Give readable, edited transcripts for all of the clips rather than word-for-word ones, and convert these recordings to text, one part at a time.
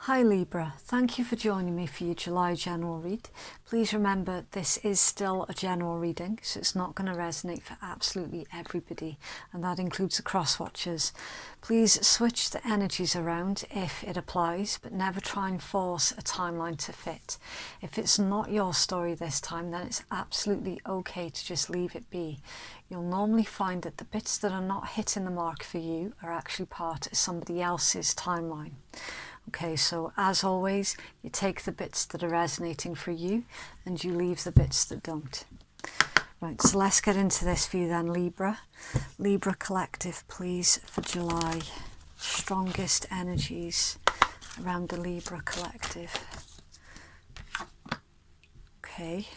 Hi Libra, thank you for joining me for your July general read. Please remember this is still a general reading, so it's not going to resonate for absolutely everybody, and that includes the cross watchers. Please switch the energies around if it applies, but never try and force a timeline to fit. If it's not your story this time, then it's absolutely okay to just leave it be. You'll normally find that the bits that are not hitting the mark for you are actually part of somebody else's timeline. Okay, so as always, you take the bits that are resonating for you and you leave the bits that don't. Right, so let's get into this for you then, Libra. Libra collective, please, for July. Strongest energies around the Libra collective. Okay.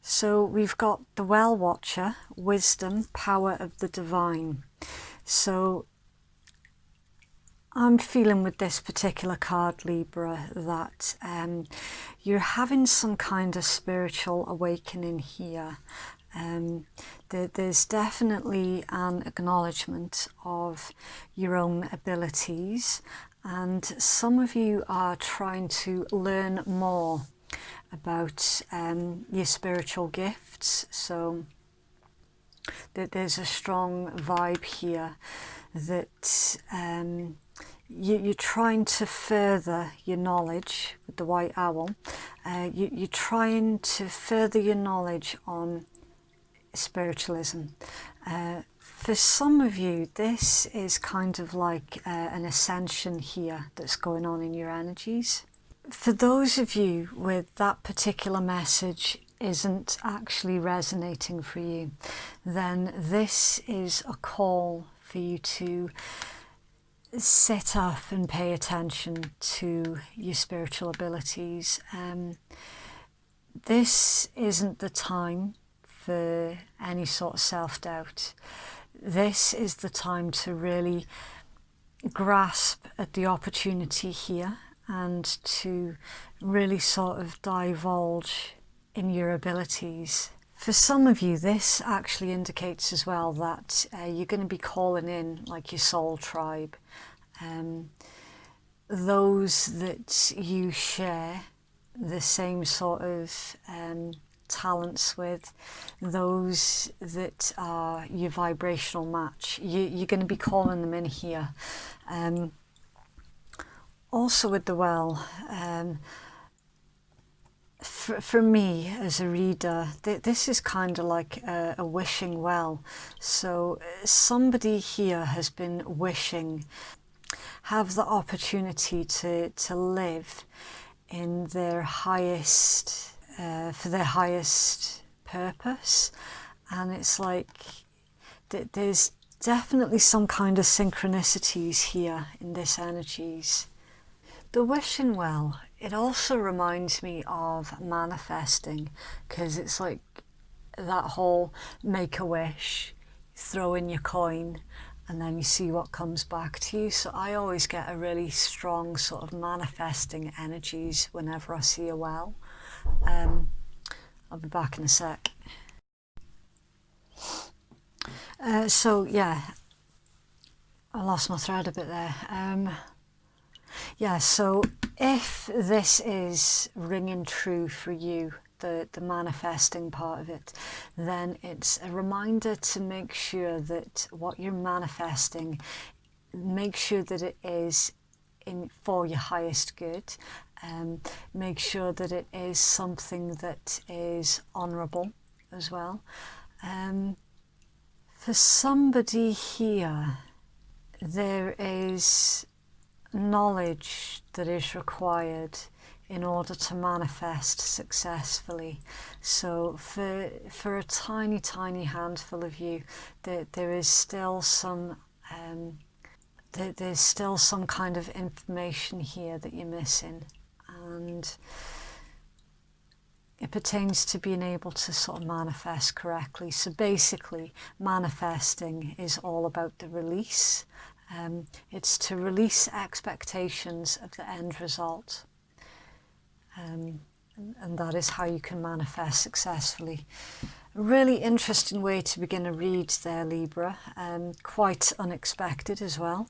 So we've got the Well Watcher, wisdom, power of the divine. So I'm feeling with this particular card, Libra, that you're having some kind of spiritual awakening here. There's definitely an acknowledgement of your own abilities, and some of you are trying to learn more about your spiritual gifts. So there's a strong vibe here that you're trying to further your knowledge with the white owl. You're trying to further your knowledge on spiritualism. For some of you, this is kind of like an ascension here that's going on in your energies. For those of you with that particular message isn't actually resonating for you, then this is a call for you to sit up and pay attention to your spiritual abilities. This isn't the time for any sort of self-doubt. This is the time to really grasp at the opportunity here and to really sort of divulge in your abilities. For some of you, this actually indicates as well that you're going to be calling in like your soul tribe, those that you share the same sort of talents with, those that are your vibrational match. You're going to be calling them in here. Also with the well, for me as a reader, this is kind of like a wishing well. So somebody here has been wishing, have the opportunity to live in their highest, for their highest purpose. And it's like there's definitely some kind of synchronicities here in this energies. The wishing well, it also reminds me of manifesting, because it's like that whole make a wish, throw in your coin, and then you see what comes back to you. So I always get a really strong sort of manifesting energies whenever I see a well. I'll be back in a sec. So yeah, I lost my thread a bit there. Yeah, so if this is ringing true for you, the manifesting part of it, then it's a reminder to make sure that what you're manifesting, make sure that it is for your highest good. Make sure that it is something that is honourable as well. For somebody here, there is knowledge that is required in order to manifest successfully. So for a tiny handful of you, there is still some there's still some kind of information here that you're missing, and it pertains to being able to sort of manifest correctly. So basically, manifesting is all about the release. It's to release expectations of the end result. And that is how you can manifest successfully. A really interesting way to begin a read there, Libra. Quite unexpected as well.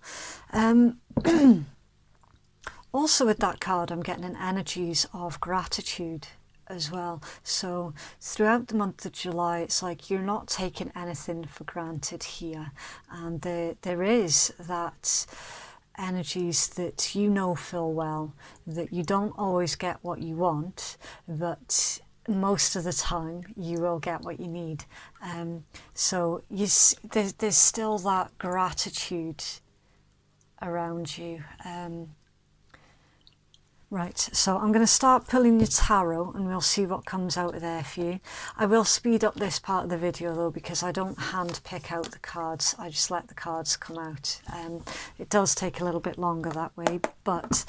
Also with that card, I'm getting an energies of gratitude as well. So throughout the month of July, it's like you're not taking anything for granted here. And there is that energies that you know full well, that you don't always get what you want, but most of the time you will get what you need. So there's still that gratitude around you. Right, so I'm going to start pulling your tarot and we'll see what comes out of there for you. I will speed up this part of the video though, because I don't hand pick out the cards. I just let the cards come out. It does take a little bit longer that way, but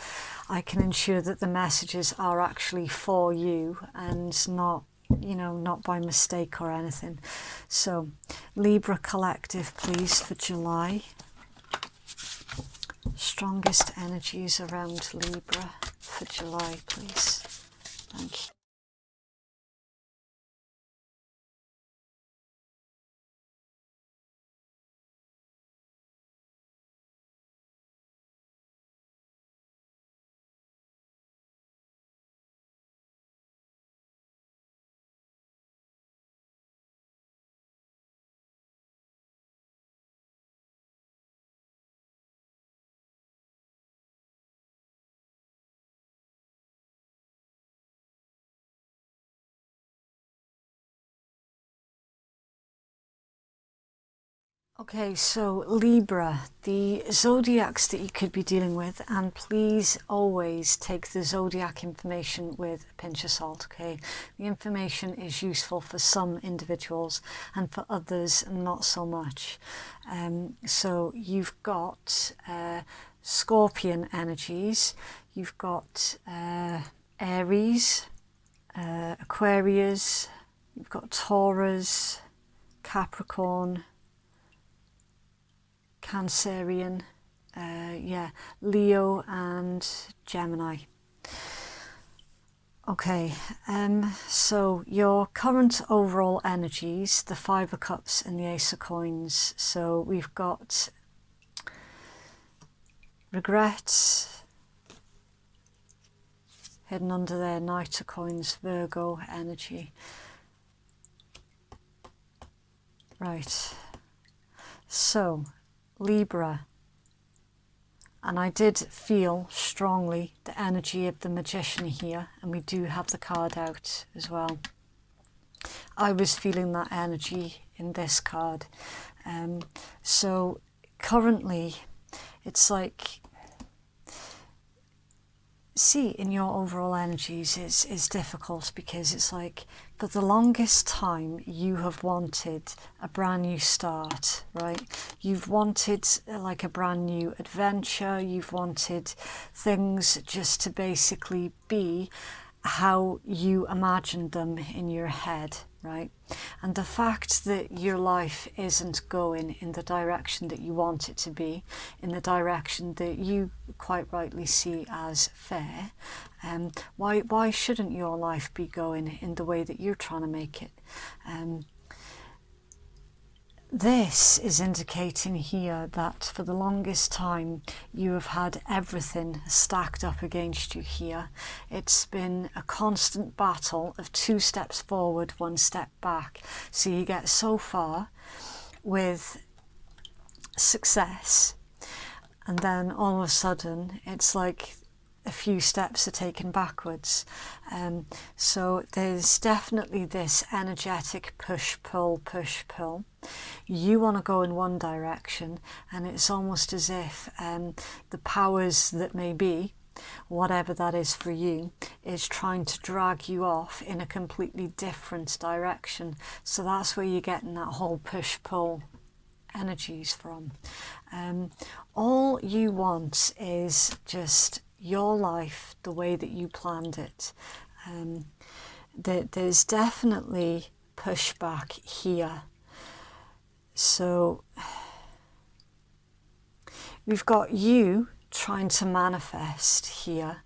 I can ensure that the messages are actually for you and not, you know, not by mistake or anything. So Libra collective, please, for July. Strongest energies around Libra for July, please. Thank you. Okay, so Libra, the zodiacs that you could be dealing with, and please always take the zodiac information with a pinch of salt, okay? The information is useful for some individuals and for others not so much. So you've got Scorpion energies, you've got Aries, Aquarius, you've got Taurus, Capricorn, Cancerian, Leo and Gemini. Okay, so your current overall energies, the Five of Cups and the Ace of Coins. So we've got regrets hidden under there, Knight of Coins, Virgo energy. Right, so Libra, and I did feel strongly the energy of the Magician here, and we do have the card out as well. I was feeling that energy in this card. So currently it's like, see, in your overall energies is difficult, because it's like for the longest time you have wanted a brand new start, right? You've wanted like a brand new adventure, you've wanted things just to basically be how you imagined them in your head, right? And the fact that your life isn't going in the direction that you want it to be, in the direction that you quite rightly see as fair, why shouldn't your life be going in the way that you're trying to make it? This is indicating here that for the longest time you have had everything stacked up against you here. It's been a constant battle of 2 steps forward, 1 step back. So you get so far with success, and then all of a sudden it's like a few steps are taken backwards. So there's definitely this energetic push-pull, push-pull. You want to go in one direction, and it's almost as if the powers that may be, whatever that is for you, is trying to drag you off in a completely different direction. So that's where you're getting that whole push-pull energies from. All you want is just your life the way that you planned it. There's definitely pushback here. So we've got you trying to manifest here,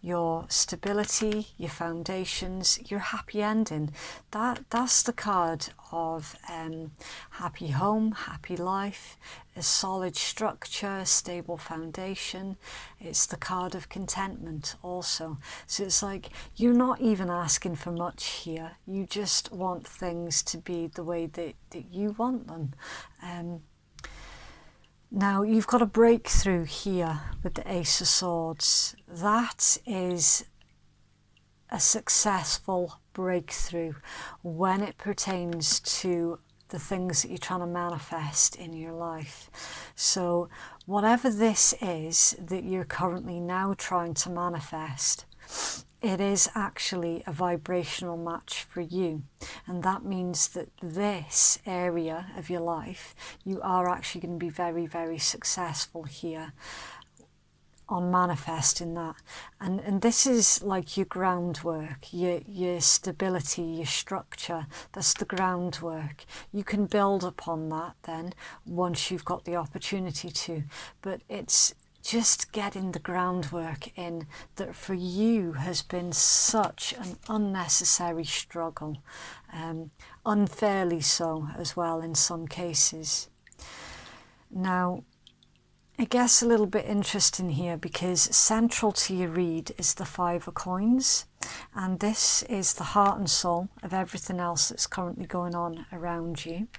your stability, your foundations, your happy ending. That's the card of happy home, happy life, a solid structure, stable foundation. It's the card of contentment also. So it's like you're not even asking for much here. You just want things to be the way that you want them. Now you've got a breakthrough here with the Ace of Swords. That is a successful breakthrough when it pertains to the things that you're trying to manifest in your life. So whatever this is that you're currently now trying to manifest, it is actually a vibrational match for you. And that means that this area of your life, you are actually going to be very, very successful here on manifesting that. And this is like your groundwork, your stability, your structure. That's the groundwork. You can build upon that then once you've got the opportunity to. But it's just getting the groundwork in that for you has been such an unnecessary struggle, unfairly so as well in some cases. Now, it gets a little bit interesting here because central to your read is the Five of Coins, and this is the heart and soul of everything else that's currently going on around you.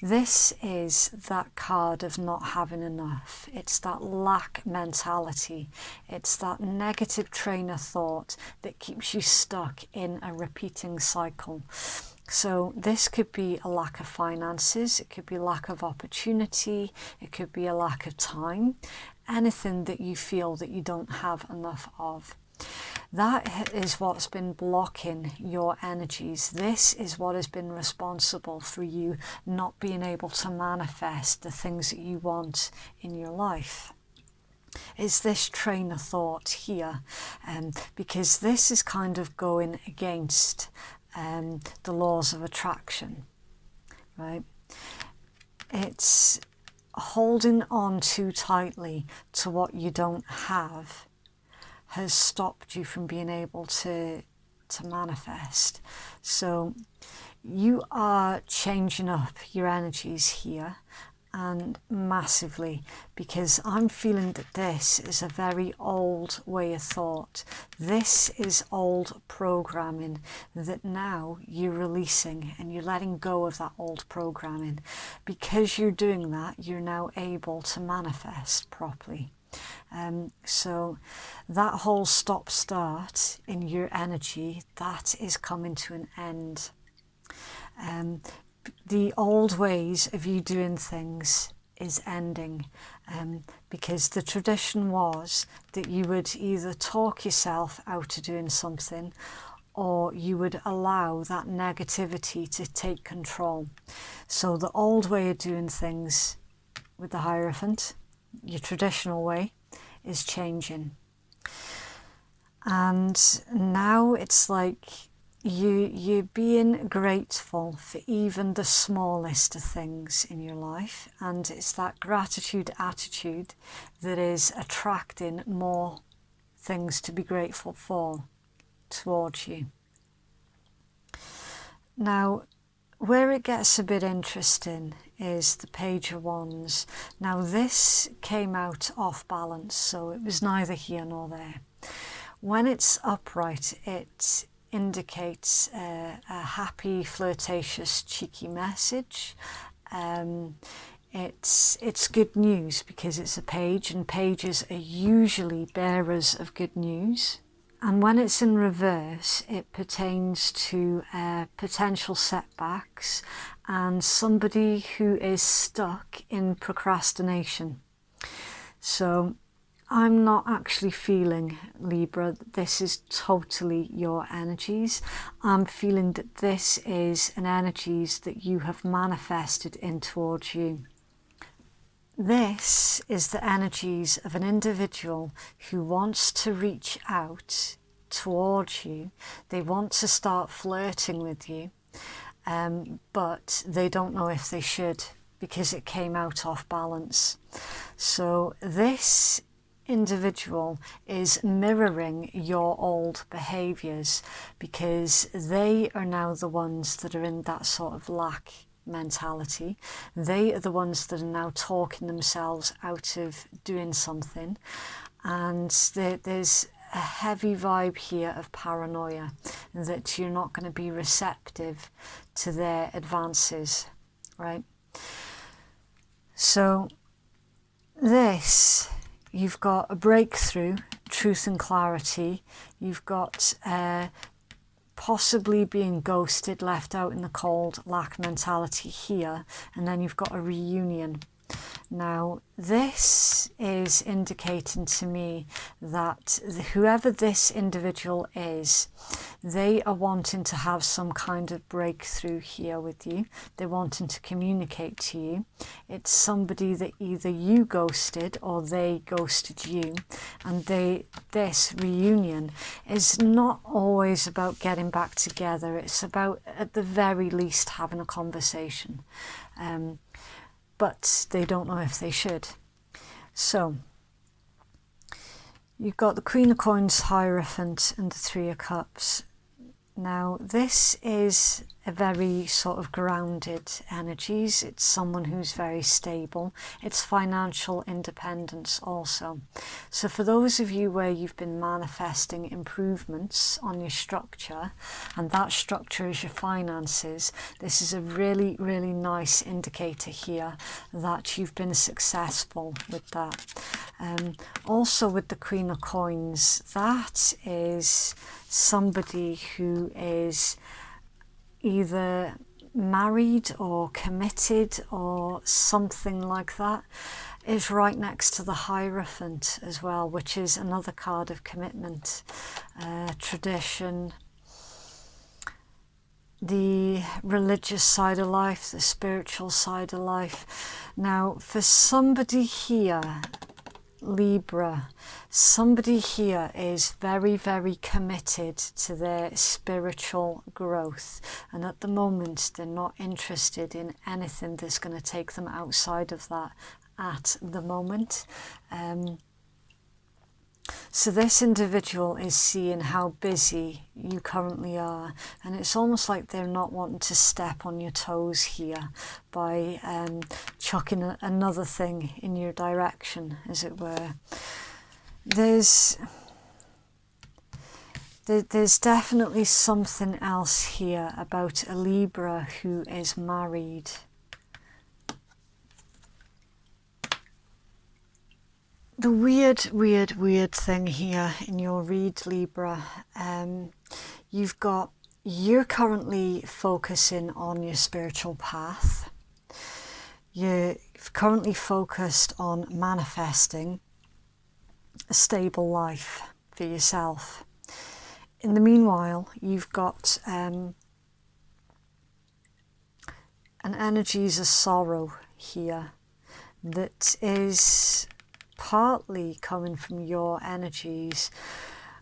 This is that card of not having enough. It's that lack mentality. It's that negative train of thought that keeps you stuck in a repeating cycle. So this could be a lack of finances, it could be a lack of opportunity, it could be a lack of time, anything that you feel that you don't have enough of. That is what's been blocking your energies. This is what has been responsible for you not being able to manifest the things that you want in your life. It's this train of thought here, because this is kind of going against the laws of attraction, right? It's holding on too tightly to what you don't have has stopped you from being able to manifest. So you are changing up your energies here, and massively, because I'm feeling that this is a very old way of thought. This is old programming that now you're releasing, and you're letting go of that old programming. Because you're doing that, you're now able to manifest properly. So that whole stop-start in your energy, that is coming to an end. The old ways of you doing things is ending, because the tradition was that you would either talk yourself out of doing something, or you would allow that negativity to take control. So the old way of doing things with the Hierophant, your traditional way, is changing. And now it's like you're being grateful for even the smallest of things in your life, and it's that gratitude attitude that is attracting more things to be grateful for towards you. Now, where it gets a bit interesting is the Page of Wands. Now this came out off balance, so it was neither here nor there. When it's upright, it indicates a happy, flirtatious, cheeky message. It's good news because it's a page, and pages are usually bearers of good news. And when it's in reverse, it pertains to potential setbacks and somebody who is stuck in procrastination. So I'm not actually feeling, Libra, that this is totally your energies. I'm feeling that this is an energies that you have manifested in towards you. This is the energies of an individual who wants to reach out towards you. They want to start flirting with you, but they don't know if they should because it came out off balance. So this individual is mirroring your old behaviors, because they are now the ones that are in that sort of lack mentality. They are the ones that are now talking themselves out of doing something, and there's a heavy vibe here of paranoia that you're not going to be receptive to their advances, right? So this, you've got a breakthrough, truth and clarity. You've got possibly being ghosted, left out in the cold, lack mentality here, and then you've got a reunion. Now, this is indicating to me that whoever this individual is, they are wanting to have some kind of breakthrough here with you. They're wanting to communicate to you. It's somebody that either you ghosted or they ghosted you. And this reunion is not always about getting back together. It's about, at the very least, having a conversation. But they don't know if they should. So you've got the Queen of Coins, Hierophant, and the Three of Cups. Now, this is a very sort of grounded energies. It's someone who's very stable. It's financial independence also. So for those of you where you've been manifesting improvements on your structure, and that structure is your finances, this is a really, really nice indicator here that you've been successful with that. Also with the Queen of Coins, that is somebody who is either married or committed or something like that, is right next to the Hierophant as well, which is another card of commitment, tradition, the religious side of life, the spiritual side of life. Now, for somebody here, Libra, somebody here is very, very committed to their spiritual growth, and at the moment they're not interested in anything that's going to take them outside of that at the moment. So this individual is seeing how busy you currently are, and it's almost like they're not wanting to step on your toes here by chucking another thing in your direction, as it were. There's definitely something else here about a Libra who is married. The weird thing here in your read, Libra, you're currently focusing on your spiritual path. You're currently focused on manifesting a stable life for yourself. In the meanwhile, you've got an energies of sorrow here that is partly coming from your energies,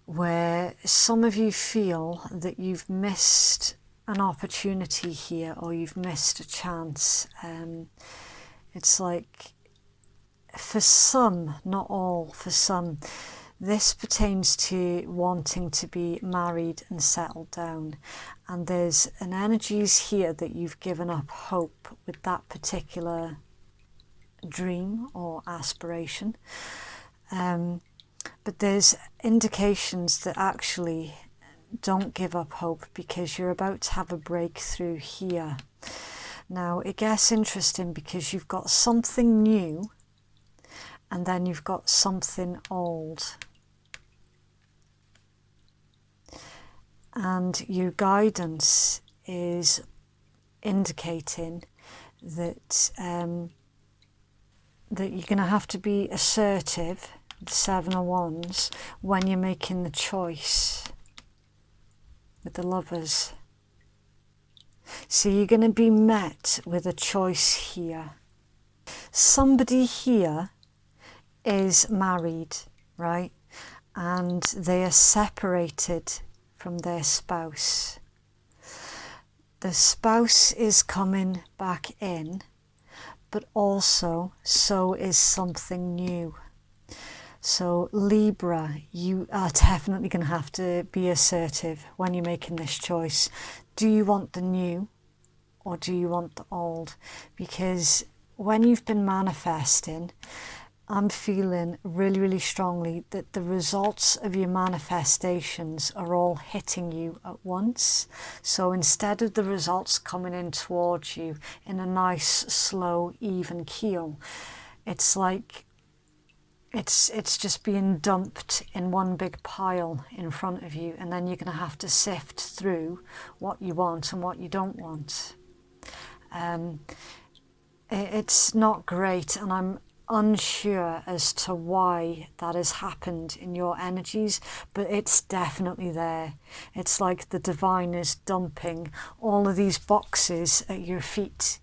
where some of you feel that you've missed an opportunity here, or you've missed a chance. It's like, for some, not all, for some, this pertains to wanting to be married and settled down, and there's an energies here that you've given up hope with that particular dream or aspiration, but there's indications that actually don't give up hope, because you're about to have a breakthrough here. Now it gets interesting because you've got something new and then you've got something old, and your guidance is indicating that that you're going to have to be assertive, the Seven of Wands, when you're making the choice with the Lovers. So you're going to be met with a choice here. Somebody here is married, right? And they are separated from their spouse. The spouse is coming back in, but also so is something new. So Libra, you are definitely going to have to be assertive when you're making this choice. Do you want the new or do you want the old? Because when you've been manifesting, I'm feeling really, really strongly that the results of your manifestations are all hitting you at once. So instead of the results coming in towards you in a nice, slow, even keel, it's like it's just being dumped in one big pile in front of you, and then you're going to have to sift through what you want and what you don't want. It's not great, and I'm unsure as to why that has happened in your energies, but it's definitely there. It's like the divine is dumping all of these boxes at your feet,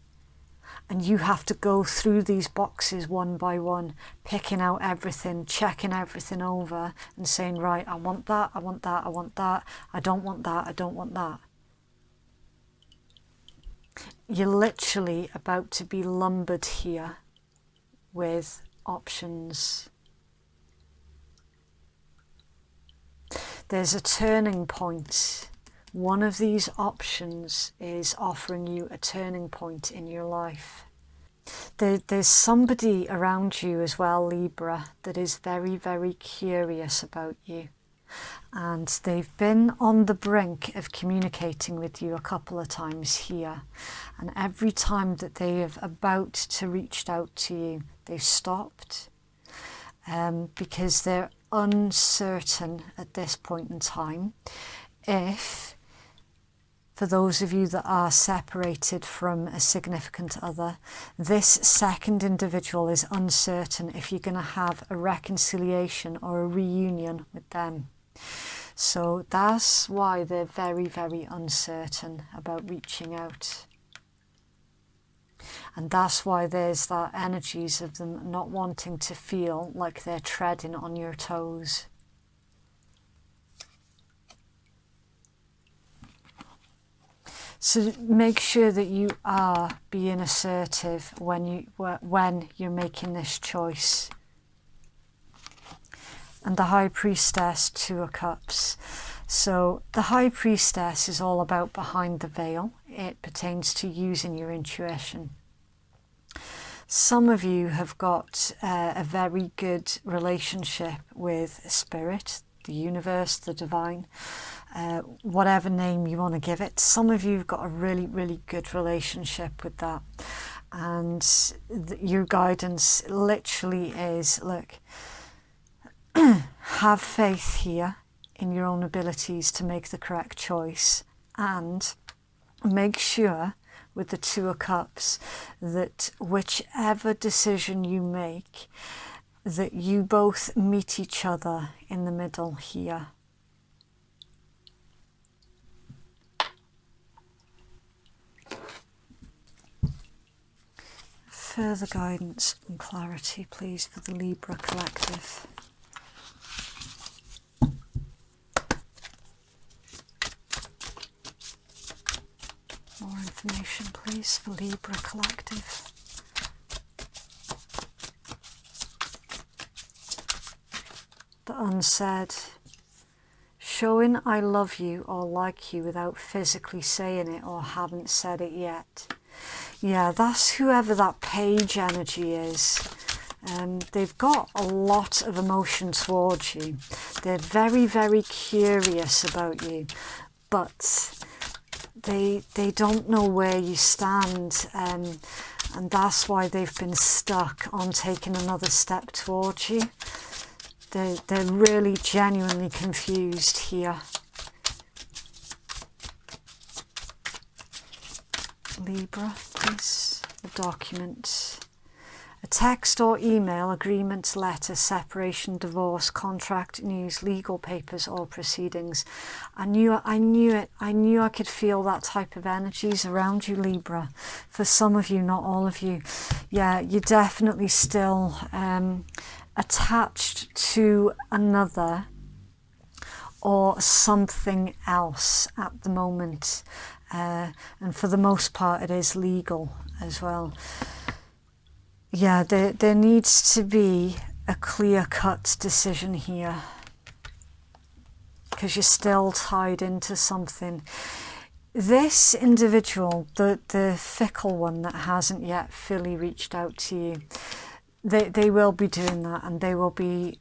and you have to go through these boxes one by one, picking out everything, checking everything over and saying, right, I want that, I want that, I want that, I don't want that, I don't want that. You're literally about to be lumbered here with options. There's a turning point. One of these options is offering you a turning point in your life. There's somebody around you as well, Libra, that is very, very curious about you. And they've been on the brink of communicating with you a couple of times here. And every time that they have about to reach out to you, they've stopped because they're uncertain at this point in time if, for those of you that are separated from a significant other, this second individual is uncertain if you're going to have a reconciliation or a reunion with them. So that's why they're very, very uncertain about reaching out. And that's why there's that energies of them not wanting to feel like they're treading on your toes. So make sure that you are being assertive when you're making this choice. And the High Priestess, Two of Cups. So the High Priestess is all about behind the veil. It pertains to using your intuition. Some of you have got a very good relationship with Spirit, the universe, the divine, whatever name you want to give it. Some of you have got a really, really good relationship with that. And your guidance literally is, look, have faith here in your own abilities to make the correct choice, and make sure with the Two of Cups that whichever decision you make, that you both meet each other in the middle here. Further guidance and clarity, please, for the Libra collective. More information, please, for Libra collective. The unsaid. Showing I love you or like you without physically saying it or haven't said it yet. Yeah, that's whoever that page energy is. They've got a lot of emotion towards you. They're very, very curious about you, but they don't know where you stand, and that's why they've been stuck on taking another step towards you. They're really genuinely confused here. Libra, please, the document. A text or email, agreement, letter, separation, divorce, contract, news, legal papers or proceedings. I knew it. I knew I could feel that type of energies around you, Libra. For some of you, not all of you. Yeah, you're definitely still attached to another or something else at the moment. And for the most part, it is legal as well. Yeah, there needs to be a clear-cut decision here, because you're still tied into something. This individual, the fickle one that hasn't yet fully reached out to you, they will be doing that, and they will be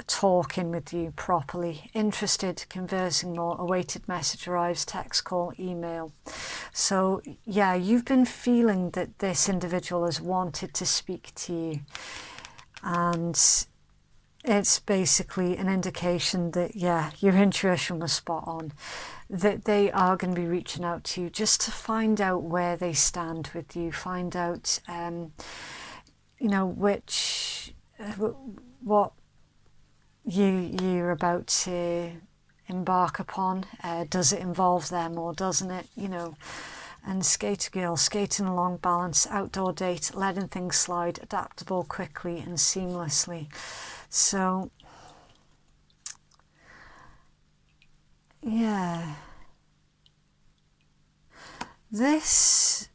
talking with you properly, interested, conversing more. Awaited message arrives, text, call, email. So yeah, you've been feeling that this individual has wanted to speak to you, and it's basically an indication that, yeah, your intuition was spot on, that they are going to be reaching out to you just to find out where they stand with you, find out you know, what you're about to embark upon. Does it involve them or doesn't it, you know? And skater girl, skating along, balance, outdoor date, letting things slide, adaptable quickly and seamlessly. So yeah, this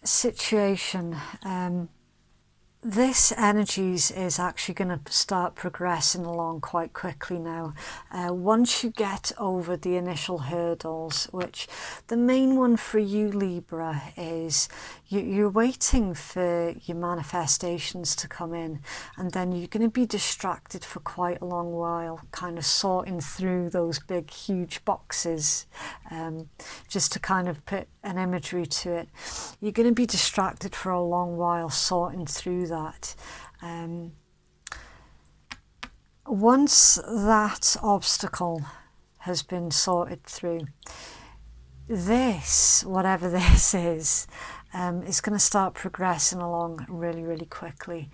situation, this energies is actually going to start progressing along quite quickly now. Once you get over the initial hurdles, which the main one for you, Libra, is you're waiting for your manifestations to come in, and then you're going to be distracted for quite a long while, kind of sorting through those big, huge boxes, just to kind of put an imagery to it. You're going to be distracted for a long while sorting through that. Once that obstacle has been sorted through, this, whatever this is going to start progressing along really, really quickly.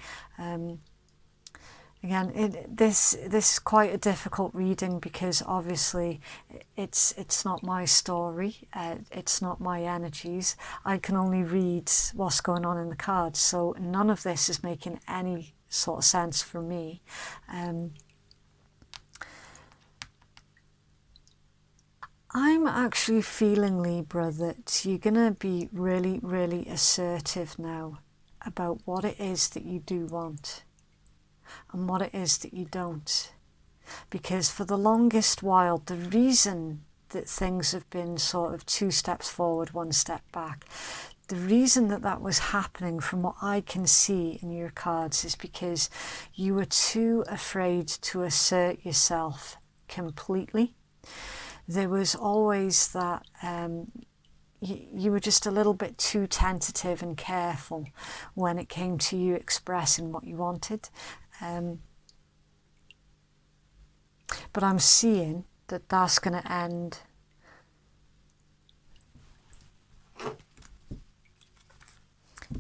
Again, this is quite a difficult reading, because obviously it's not my story, it's not my energies. I can only read what's going on in the cards, so none of this is making any sort of sense for me. I'm actually feeling, Libra, that you're going to be really, really assertive now about what it is that you do want and what it is that you don't. Because for the longest while, the reason that things have been sort of 2 steps forward, 1 step back, the reason that that was happening, from what I can see in your cards, is because you were too afraid to assert yourself completely. There was always that you were just a little bit too tentative and careful when it came to you expressing what you wanted. But I'm seeing that that's going to end.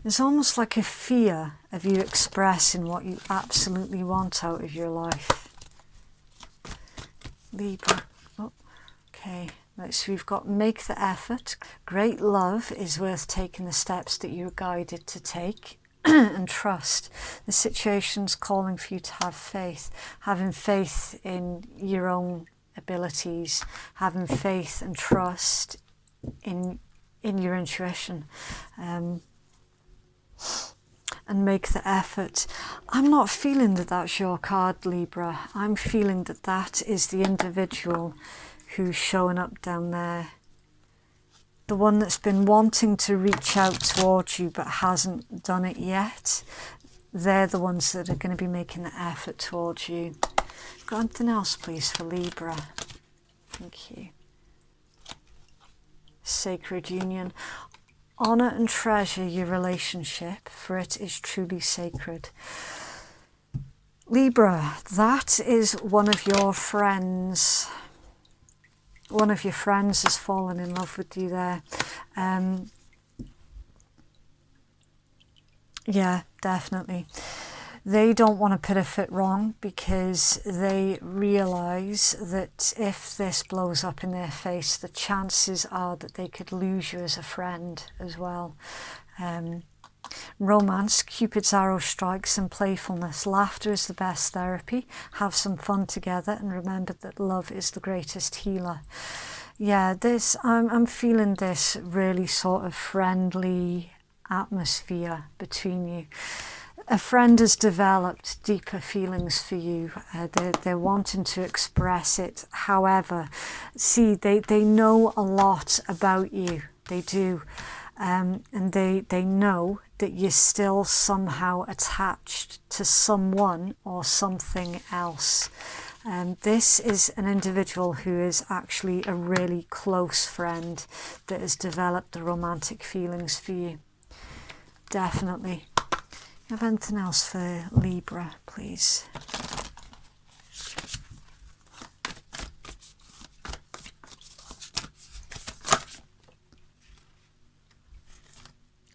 There's almost like a fear of you expressing what you absolutely want out of your life. Libra. Oh, okay. Right, so we've got make the effort. Great love is worth taking the steps that you're guided to take. And trust. The situation's calling for you to have faith. Having faith in your own abilities. Having faith and trust in your intuition. And make the effort. I'm not feeling that that's your card, Libra. I'm feeling that that is the individual who's showing up down there. The one that's been wanting to reach out towards you but hasn't done it yet. They're the ones that are going to be making the effort towards you. Got anything else, please, for Libra? Thank you. Sacred union. Honour and treasure your relationship, for it is truly sacred. Libra, that is one of your friends. One of your friends has fallen in love with you there. Yeah, definitely. They don't want to put a foot wrong, because they realise that if this blows up in their face, the chances are that they could lose you as a friend as well. Romance, Cupid's arrow strikes, and playfulness. Laughter is the best therapy. Have some fun together, and remember that love is the greatest healer. Yeah, this I'm feeling this really sort of friendly atmosphere between you. a friend has developed deeper feelings for you. They're wanting to express it. However, see, they know a lot about you. They do. And they know that you're still somehow attached to someone or something else. This is an individual who is actually a really close friend that has developed the romantic feelings for you. Definitely. Have anything else for Libra, please?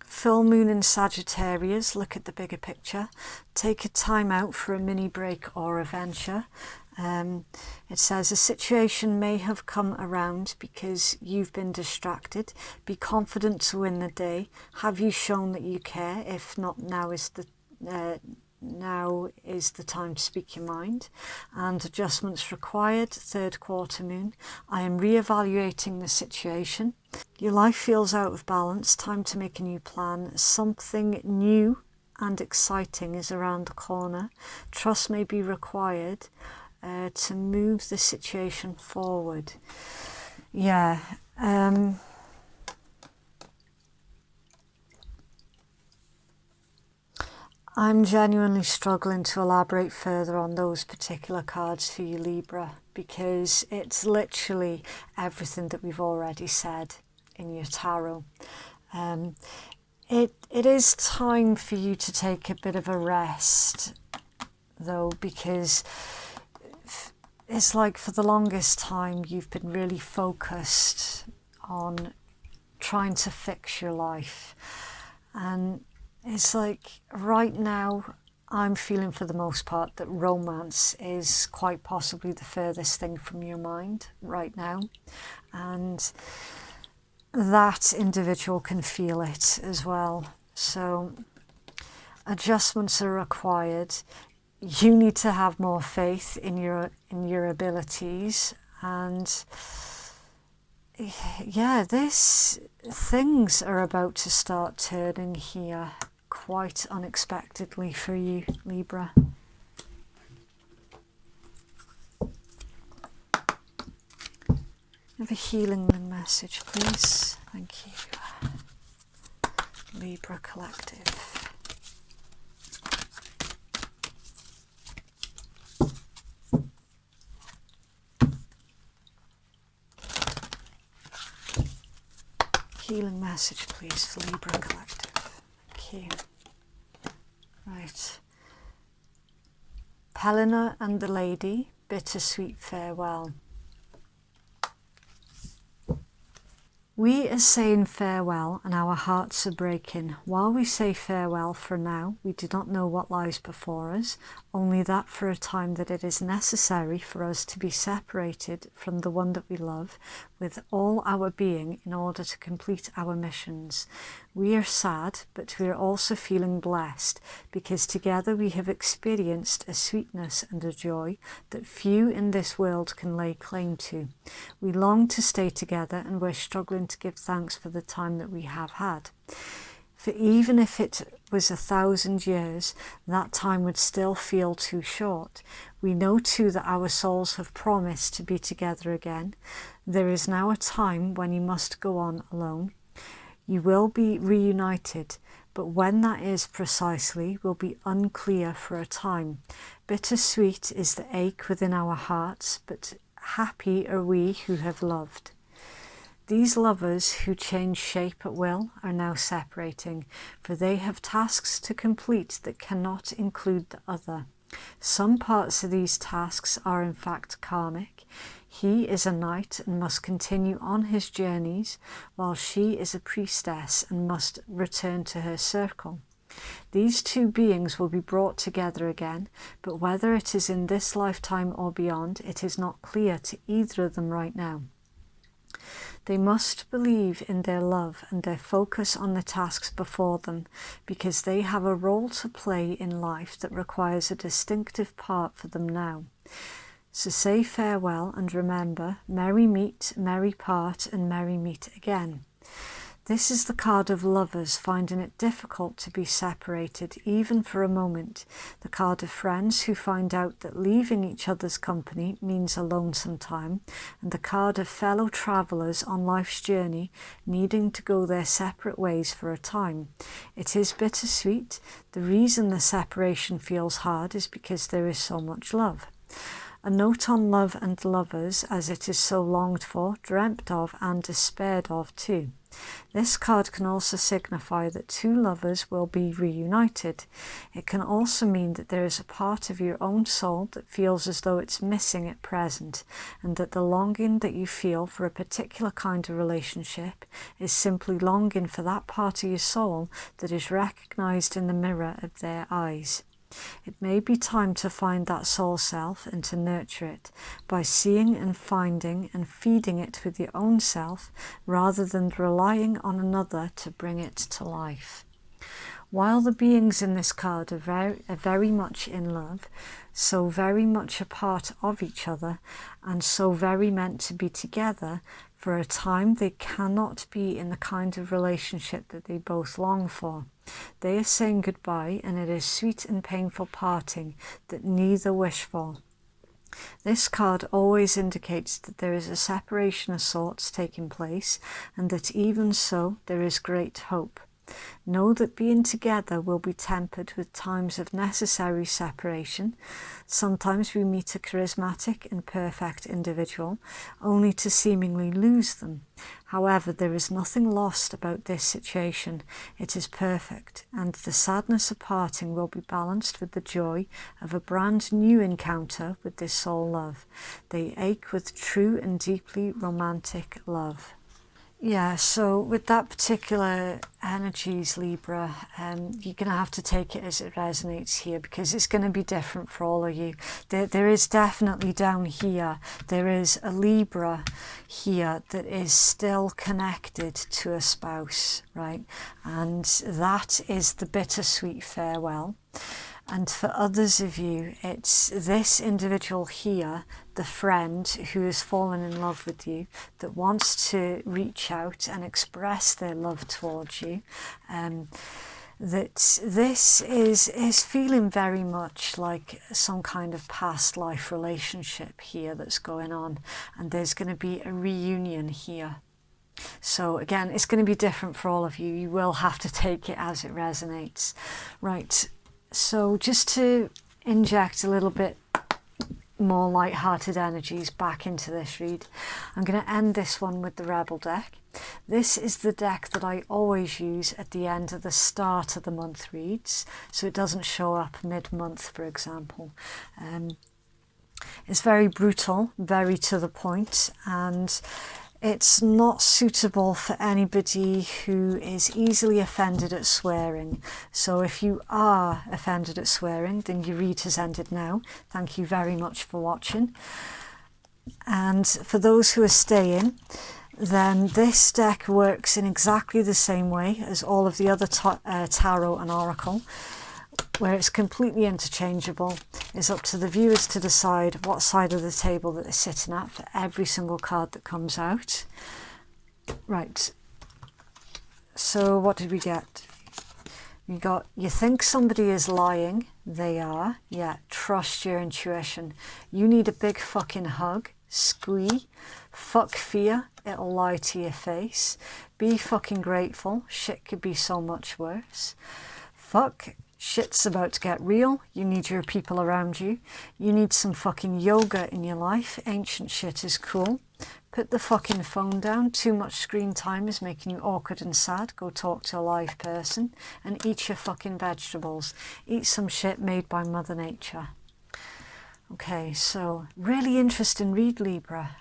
Full moon in Sagittarius, look at the bigger picture. Take a time out for a mini break or a venture. It says a situation may have come around because you've been distracted. Be confident to win the day. Have you shown that you care? If not, now is the time to speak your mind. And adjustments required. Third quarter moon. I am re-evaluating the situation. Your life feels out of balance. Time to make a new plan. Something new and exciting is around the corner. Trust may be required to move the situation forward. Yeah. I'm genuinely struggling to elaborate further on those particular cards for you, Libra, because it's literally everything that we've already said in your tarot. It is time for you to take a bit of a rest, though, because it's like for the longest time you've been really focused on trying to fix your life, and it's like right now I'm feeling for the most part that romance is quite possibly the furthest thing from your mind right now, and that individual can feel it as well. So adjustments are required. You need to have more faith in your abilities, and yeah, things are about to start turning here quite unexpectedly for you, Libra. Have a healing message, please. Thank you. Libra Collective. Healing message, please, for Libra Collective. Thank you. Right. Helena and the Lady, bittersweet farewell. We are saying farewell and our hearts are breaking. While we say farewell for now, we do not know what lies before us, only that for a time that it is necessary for us to be separated from the one that we love with all our being in order to complete our missions. We are sad, but we are also feeling blessed because together we have experienced a sweetness and a joy that few in this world can lay claim to. We long to stay together and we're struggling to give thanks for the time that we have had. For even if it was 1,000 years, that time would still feel too short. We know too that our souls have promised to be together again. There is now a time when you must go on alone. You will be reunited, but when that is precisely will be unclear for a time. Bittersweet is the ache within our hearts, but happy are we who have loved. These lovers who change shape at will are now separating, for they have tasks to complete that cannot include the other. Some parts of these tasks are in fact karmic. He is a knight and must continue on his journeys, while she is a priestess and must return to her circle. These two beings will be brought together again, but whether it is in this lifetime or beyond, it is not clear to either of them right now. They must believe in their love and their focus on the tasks before them, because they have a role to play in life that requires a distinctive part for them now. So say farewell and remember, merry meet, merry part, and merry meet again. This is the card of lovers finding it difficult to be separated, even for a moment. The card of friends who find out that leaving each other's company means a lonesome time. And the card of fellow travellers on life's journey needing to go their separate ways for a time. It is bittersweet. The reason the separation feels hard is because there is so much love. A note on love and lovers, as it is so longed for, dreamt of and despaired of too. This card can also signify that two lovers will be reunited. It can also mean that there is a part of your own soul that feels as though it's missing at present, and that the longing that you feel for a particular kind of relationship is simply longing for that part of your soul that is recognized in the mirror of their eyes. It may be time to find that soul self and to nurture it by seeing and finding and feeding it with your own self rather than relying on another to bring it to life. While the beings in this card are very much in love, so very much a part of each other, and so very meant to be together, for a time they cannot be in the kind of relationship that they both long for. They are saying goodbye, and it is sweet and painful parting that neither wish for. This card always indicates that there is a separation of sorts taking place, and that even so there is great hope. Know that being together will be tempered with times of necessary separation. Sometimes we meet a charismatic and perfect individual, only to seemingly lose them. However, there is nothing lost about this situation. It is perfect, and the sadness of parting will be balanced with the joy of a brand new encounter with this soul love. They ache with true and deeply romantic love. Yeah, so with that particular energies, Libra, you're going to have to take it as it resonates here, because it's going to be different for all of you. There is definitely down here, there is a Libra here that is still connected to a spouse, right? And that is the bittersweet farewell. And for others of you, it's this individual here, the friend who has fallen in love with you, that wants to reach out and express their love towards you. That this is feeling very much like some kind of past life relationship here that's going on. And there's going to be a reunion here. So again, it's going to be different for all of you. You will have to take it as it resonates. Right. So just to inject a little bit more light-hearted energies back into this read, I'm going to end this one with the Rebel deck. This is the deck that I always use at the end of the start of the month reads, so it doesn't show up mid-month, for example. It's very brutal, very to the point, and it's not suitable for anybody who is easily offended at swearing. So if you are offended at swearing, then your read has ended now. Thank you very much for watching. And for those who are staying, then this deck works in exactly the same way as all of the other tarot and oracle, where it's completely interchangeable. It's up to the viewers to decide what side of the table that they're sitting at for every single card that comes out. Right, so what did we get? We got, you think somebody is lying, they are. Yeah, trust your intuition. You need a big fucking hug, squee, fuck fear, it'll lie to your face. Be fucking grateful, shit could be so much worse. Fuck, shit's about to get real. You need your people around you. You need some fucking yoga in your life. Ancient shit is cool. Put the fucking phone down. Too much screen time is making you awkward and sad. Go talk to a live person and eat your fucking vegetables. Eat some shit made by Mother Nature. Okay, so really interesting read, Libra.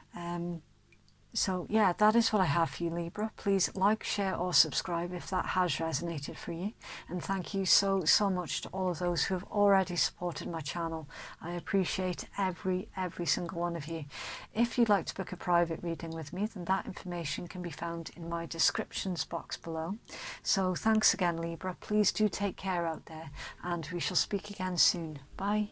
So yeah, that is what I have for you, Libra. Please like, share or subscribe if that has resonated for you. And thank you so much to all of those who have already supported my channel. I appreciate every single one of you. If you'd like to book a private reading with me, then that information can be found in my descriptions box below. So thanks again, Libra. Please do take care out there, and we shall speak again soon. Bye.